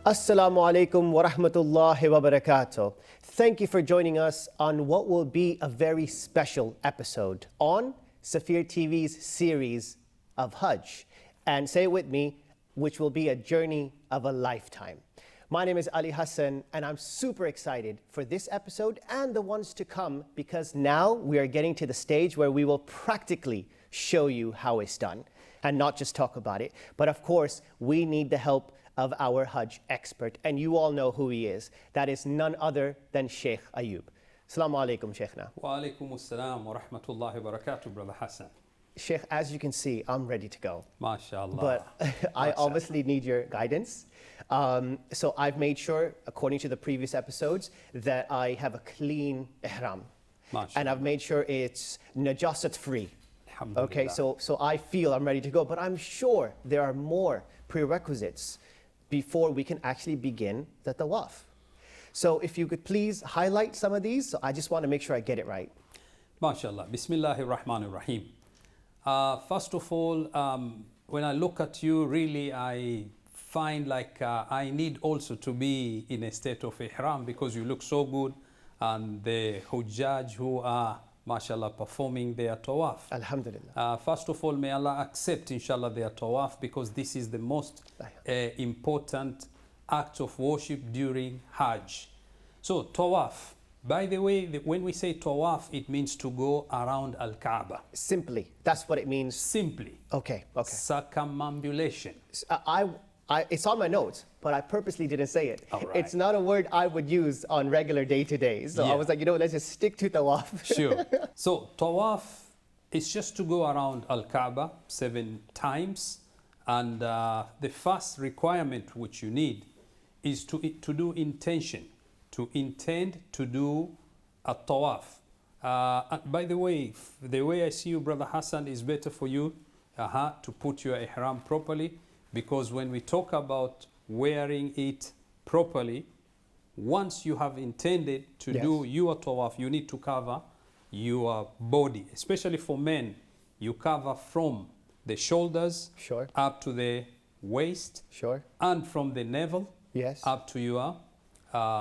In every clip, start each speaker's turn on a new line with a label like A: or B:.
A: Assalamu alaikum wa rahmatullahi wa barakatuh. Thank you for joining us on what will be a very special episode on Safir TV's series of Hajj. And say it with me, which will be a journey of a lifetime. My name is Ali Hassan, and I'm super excited for this episode and the ones to come, because now we are getting to the stage where we will practically show you how it's done and not just talk about it. But of course, we need the help of our Hajj expert, and you all know who he is. That is none other than Shaykh Ayoub. Assalamu alaikum, Shaykhna.
B: Wa alaikum assalam wa rahmatullahi wa barakatuh, Brother Hassan.
A: Shaykh, as you can see, I'm ready to go.
B: MashaAllah.
A: But I obviously need your guidance. So I've made sure, according to the previous episodes, that I have a clean ihram. And I've made sure it's najasat free. Okay, so I feel I'm ready to go. But I'm sure there are more prerequisites before we can actually begin the Tawaf. So if you could please highlight some of these, so I just want to make sure I get it right.
B: MashaAllah. Bismillahir Rahmanir Rahim. First of all, when I look at you, really I find like I need also to be in a state of ihram, because you look so good, and the Hujjaj who are, mashallah, performing their Tawaf.
A: Alhamdulillah.
B: First of all, may Allah accept, inshallah, their Tawaf, because this is the most important act of worship during Hajj. So, Tawaf. By the way, when we say Tawaf, it means to go around Al-Kaaba.
A: Simply, that's what it means.
B: Simply.
A: Okay.
B: Circumambulation.
A: It's on my notes, but I purposely didn't say it.
B: Right.
A: It's not a word I would use on regular day-to-day. So I was like, let's just stick to Tawaf.
B: Sure. So Tawaf is just to go around Al-Kaaba 7 times. And the first requirement which you need is to do intention, to intend to do a Tawaf. By the way I see you, Brother Hassan, is better for you to put your ihram properly, because when we talk about wearing it properly, once you have intended to do your Tawaf, you need to cover your body. Especially for men, you cover from the shoulders up to the waist, and from the navel up to your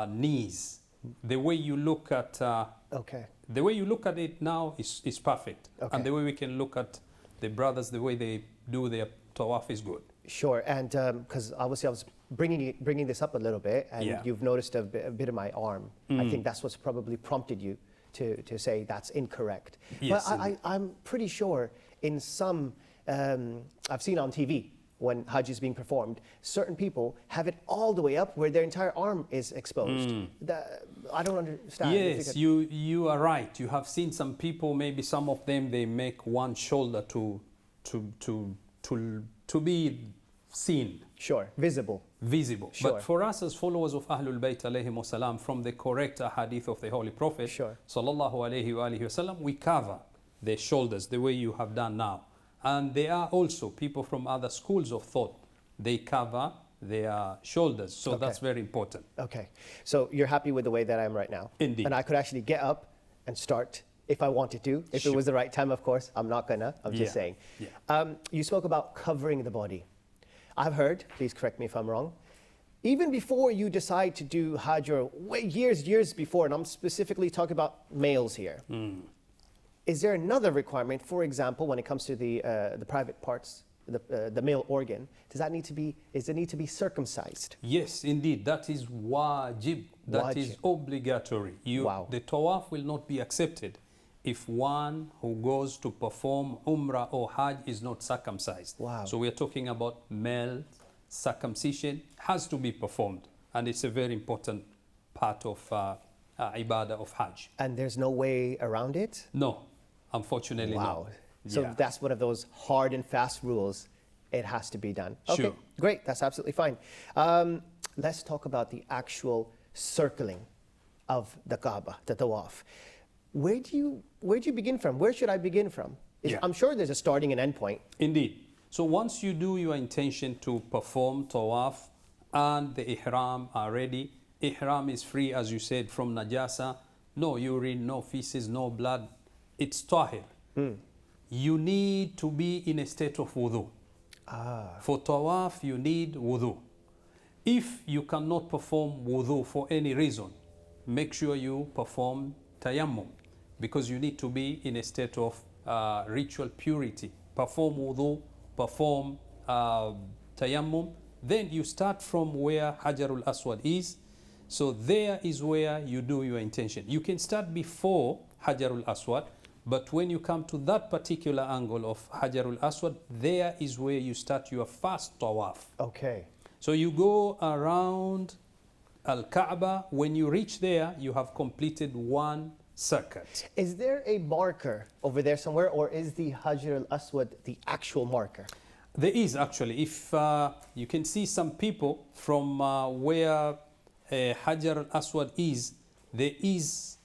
B: knees. The way you look at the way you look at it now is perfect, and the way we can look at the brothers, the way they do their Tawaf is good.
A: Sure, and because obviously I was bringing this up a little bit, and you've noticed a bit of my arm. I think that's what's probably prompted you to say that's incorrect.
B: Yes,
A: but I'm pretty sure in some, I've seen on TV, when Hajj is being performed, certain people have it all the way up where their entire arm is exposed. I don't understand.
B: Yes, you are right. You have seen some people, maybe some of them, they make one shoulder to be seen.
A: Sure, visible. Sure.
B: But for us as followers of Ahlul Bayt alayhim wasalam, from the correct hadith of the Holy Prophet sallallahu alayhi wa alihi wasallam, we cover the shoulders the way you have done now. And there are also people from other schools of thought, they cover their shoulders. So that's very important.
A: Okay. So you're happy with the way that I am right now?
B: Indeed.
A: And I could actually get up and start if I wanted to. If it was the right time, of course. I'm not gonna. I'm just saying. You spoke about covering the body. I've heard, please correct me if I'm wrong, even before you decide to do Hajj, or years before, and I'm specifically talking about males here, is there another requirement? For example, when it comes to the private parts, the male organ, does it need to be circumcised?
B: Yes, indeed. That is wajib. That is obligatory. The Tawaf will not be accepted if one who goes to perform Umrah or Hajj is not circumcised. So we are talking about male circumcision has to be performed, and it's a very important part of ibadah of Hajj.
A: And there's no way around it?
B: No, unfortunately no.
A: So that's one of those hard and fast rules. It has to be done. Okay, great. That's absolutely fine. Let's talk about the actual circling of the Kaaba, the Tawaf. Where do you begin from? Where should I begin from? I'm sure there's a starting and end point.
B: Indeed. So once you do your intention to perform Tawaf and the Ihram are ready, Ihram is free, as you said, from Najasa, no urine, no feces, no blood. It's Tahir. You need to be in a state of wudu. For Tawaf, you need wudu. If you cannot perform wudu for any reason, make sure you perform tayammum, because you need to be in a state of ritual purity. Perform wudu, perform tayammum. Then you start from where Hajarul Aswad is. So there is where you do your intention. You can start before Hajarul Aswad, but when you come to that particular angle of Hajarul Aswad, there is where you start your first tawaf.
A: Okay.
B: So you go around Al-Kaaba. When you reach there, you have completed one circuit.
A: Is there a marker over there somewhere, or is the Hajar al-Aswad the actual marker?
B: There is actually. If you can see some people from where Hajar al-Aswad is, there is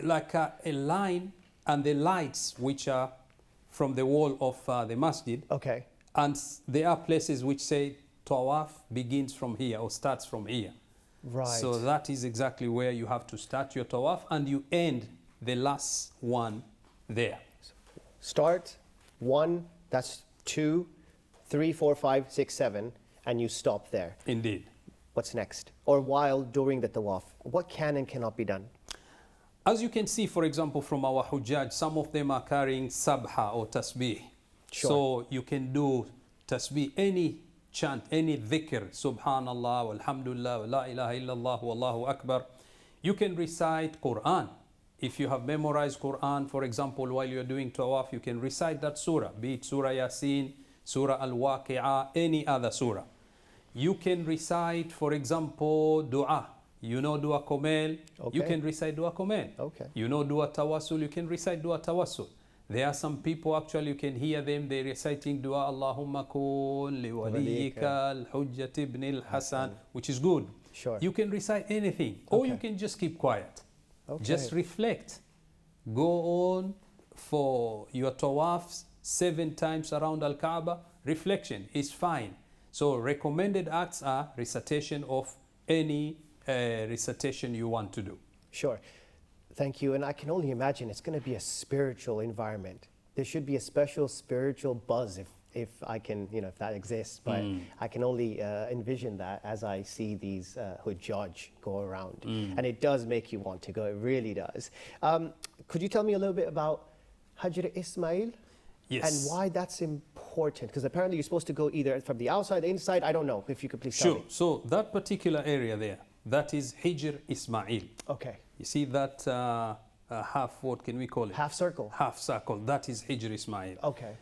B: like a line and the lights which are from the wall of the masjid.
A: Okay.
B: And there are places which say Tawaf begins from here or starts from here.
A: Right.
B: So that is exactly where you have to start your Tawaf, and you end the last one there.
A: Start 1, that's 2, 3, 4, 5, 6, 7, and you stop there.
B: Indeed.
A: What's next? Or while during the tawaf, what can and cannot be done?
B: As you can see, for example, from our Hujjaj, some of them are carrying sabha or tasbih.
A: Sure.
B: So you can do tasbih, any chant, any dhikr, subhanallah, walhamdulillah, wa la ilaha illallah, wallahu akbar. You can recite Quran. If you have memorized Quran, for example, while you're doing tawaf, you can recite that surah, be it Surah Yasin, Surah Al-Waqi'ah, any other surah. You can recite, for example, dua. You know dua komel,
A: Okay.
B: you can recite dua komel.
A: Okay.
B: You know dua tawassul, you can recite dua tawassul. There are some people, actually, you can hear them, they're reciting dua Allahumma kun li waliyika al-hujjat ibn al-Hasan, which is good.
A: Sure.
B: You can recite anything, or
A: Okay.
B: you can just keep quiet.
A: Okay.
B: Just reflect. Go on for your tawafs 7 times around Al-Kaaba. Reflection is fine. So recommended acts are recitation of any recitation you want to do.
A: Sure. Thank you. And I can only imagine it's going to be a spiritual environment. There should be a special spiritual buzz if I can, if that exists. But I can only envision that as I see these Hujjaj go around. And it does make you want to go. It really does. Could you tell me a little bit about Hajr Ismail?
B: Yes.
A: And why that's important? Because apparently you're supposed to go either from the outside, the inside. I don't know. If you could please tell me.
B: Sure. So that particular area there, that is Hijr Ismail.
A: Okay.
B: You see that half, what can we call it?
A: Half circle.
B: Half circle. That is Hijr Ismail.
A: Okay.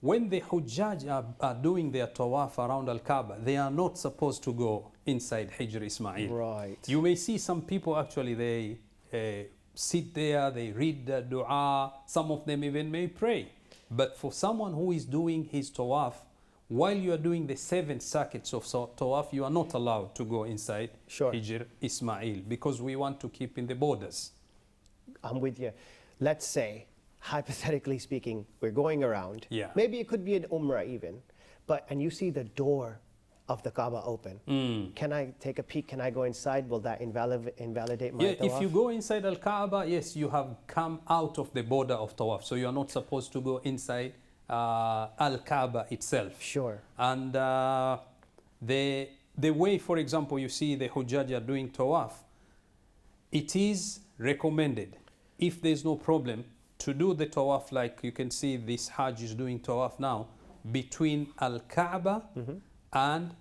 B: When the Hujjaj are doing their tawaf around Al-Kaaba, they are not supposed to go inside Hijr Ismail.
A: Right.
B: You may see some people, actually, they sit there, they read the dua, some of them even may pray. But for someone who is doing his tawaf, while you are doing the 7 circuits of tawaf, you are not allowed to go inside
A: Sure.
B: Hijr Ismail, because we want to keep in the borders.
A: I'm with you. Let's say, hypothetically speaking, we're going around.
B: Yeah.
A: Maybe it could be an Umrah even, and you see the door of the Kaaba open. Can I take a peek? Can I go inside? Will that invalidate my
B: Yeah,
A: tawaf?
B: if you go inside Al-Kaaba, yes, you have come out of the border of tawaf, so you are not supposed to go inside Al-Kaaba itself.
A: Sure.
B: And the way, for example, you see the Hujjaj are doing tawaf, it is recommended, if there's no problem, to do the tawaf like you can see this Hajj is doing tawaf now, between Al-Kaaba and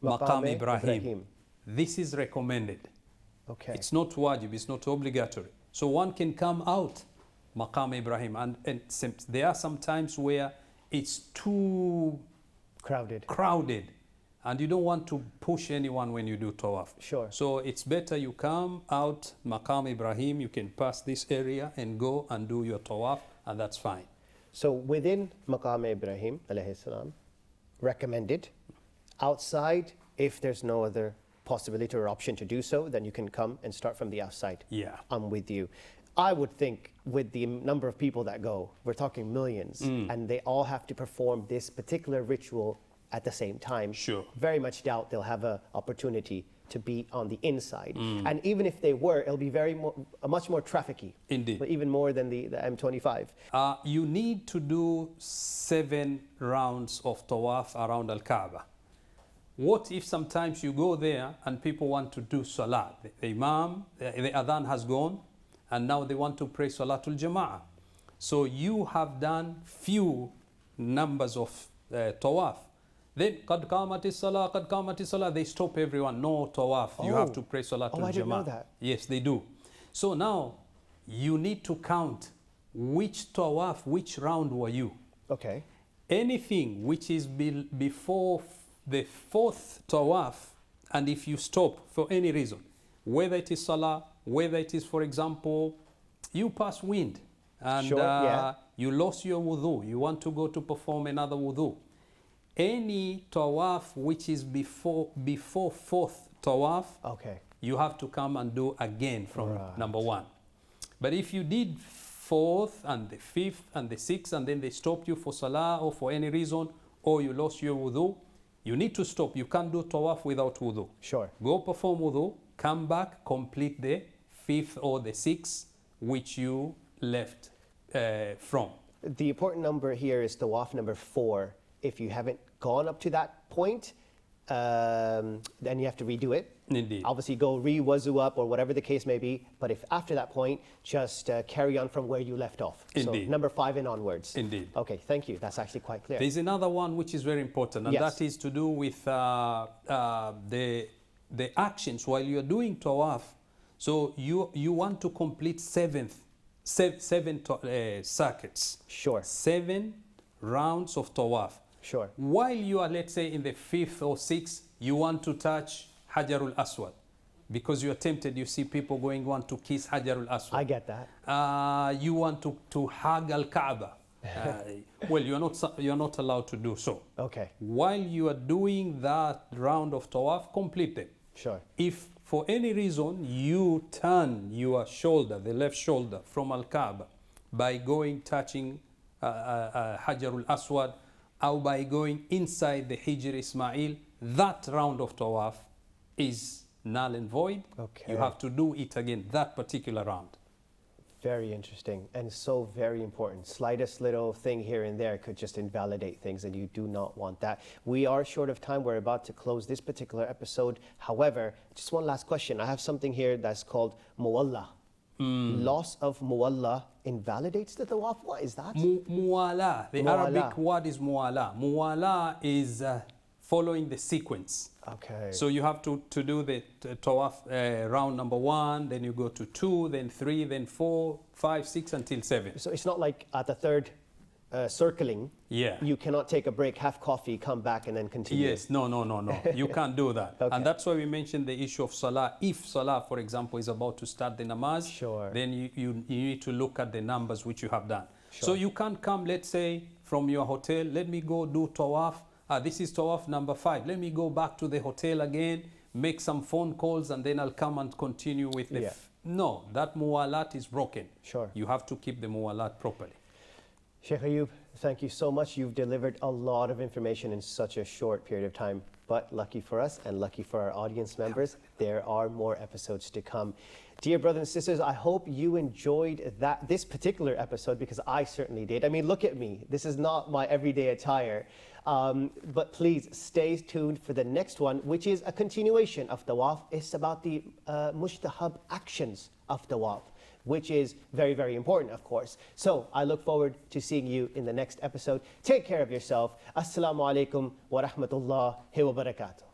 B: Maqam Ibrahim. This is recommended.
A: Okay.
B: It's not wajib, it's not obligatory. So one can come out Maqam Ibrahim, and there are some times where it's too
A: crowded.
B: And you don't want to push anyone when you do tawaf.
A: Sure.
B: So it's better you come out Maqam Ibrahim, you can pass this area and go and do your tawaf, and that's fine.
A: So within Maqam Ibrahim, alayhi salam, recommended. Outside, if there's no other possibility or option to do so, then you can come and start from the outside.
B: Yeah.
A: I'm with you. I would think with the number of people that go, we're talking millions, and they all have to perform this particular ritual at the same time.
B: Sure.
A: Very much doubt they'll have an opportunity to be on the inside. And even if they were, it'll be much more trafficky.
B: Indeed.
A: But even more than the M25.
B: You need to do 7 rounds of tawaf around Al-Kaaba. What if sometimes you go there and people want to do salah? The imam, the adhan has gone, and now they want to pray salatul jama'ah. So you have done few numbers of tawaf. Then qad qamatis salah, qad qamatis salah. They stop everyone. No tawaf. You have to pray salatul jama'ah.
A: I didn't know that.
B: Yes, they do. So now you need to count which tawaf, which round were you.
A: Okay.
B: Anything which is before the fourth tawaf, and if you stop for any reason, whether it is salah, whether it is, for example, you pass wind and you lost your wudu, you want to go to perform another wudu. Any tawaf which is before fourth tawaf,
A: okay,
B: you have to come and do again from number one. But if you did fourth and the fifth and the sixth, and then they stopped you for salah or for any reason, or you lost your wudu, you need to stop. You can't do tawaf without wudu.
A: Sure.
B: Go perform wudu, come back, complete the fifth or the sixth which you left from.
A: The important number here is tawaf number 4. If you haven't gone up to that point, then you have to redo it.
B: Indeed.
A: Obviously, go re-wuzu up or whatever the case may be. But if after that point, just carry on from where you left off.
B: Indeed.
A: So number 5 and onwards.
B: Indeed.
A: Okay, thank you. That's actually quite clear.
B: There's another one which is very important, and that is to do with the actions while you're doing tawaf. So you want to complete seven circuits.
A: Sure.
B: 7 rounds of tawaf.
A: Sure.
B: While you are, let's say, in the 5th or 6th, you want to touch Hajarul Aswad because you are tempted. You see people want to kiss Hajarul Aswad.
A: I get that.
B: You want to hug Al Kaaba. Well, you're not allowed to do so.
A: Okay.
B: While you are doing that round of tawaf, complete them.
A: Sure.
B: If for any reason you turn your shoulder, the left shoulder, from Al Kaaba by touching Hajarul Aswad, or by going inside the Hijr Ismail, that round of tawaf is null and void.
A: Okay.
B: You have to do it again, that particular round.
A: Very interesting and so very important. Slightest little thing here and there could just invalidate things, and you do not want that. We are short of time. We're about to close this particular episode. However, just one last question. I have something here that's called muwalla. Loss of muwalla invalidates the tawaf. What is that?
B: Muwala. The
A: Muwala.
B: Arabic word is muwala. Muwala is following the sequence.
A: Okay.
B: So you have to do the tawaf round number 1, then you go to 2, then 3, then 4, 5, 6 until 7.
A: So it's not like at the third circling, you cannot take a break, have coffee, come back and then continue.
B: Yes, no. You can't do that.
A: Okay.
B: And that's why we mentioned the issue of salah. If salah, for example, is about to start the namaz, then you need to look at the numbers which you have done.
A: Sure.
B: So you can't come, let's say, from your hotel, let me go do tawaf. This is tawaf number 5. Let me go back to the hotel again, make some phone calls, and then I'll come and continue with the... No, that muwalat is broken.
A: Sure.
B: You have to keep the muwalat properly.
A: Shaykh Ayoub, thank you so much. You've delivered a lot of information in such a short period of time. But lucky for us and lucky for our audience members, there are more episodes to come. Dear brothers and sisters, I hope you enjoyed this particular episode, because I certainly did. I mean, look at me. This is not my everyday attire. But please stay tuned for the next one, which is a continuation of Tawaf. It's about the mujtahab actions of Tawaf, which is very, very important, of course. So I look forward to seeing you in the next episode. Take care of yourself. Assalamu alaikum wa rahmatullahi wa barakatuh.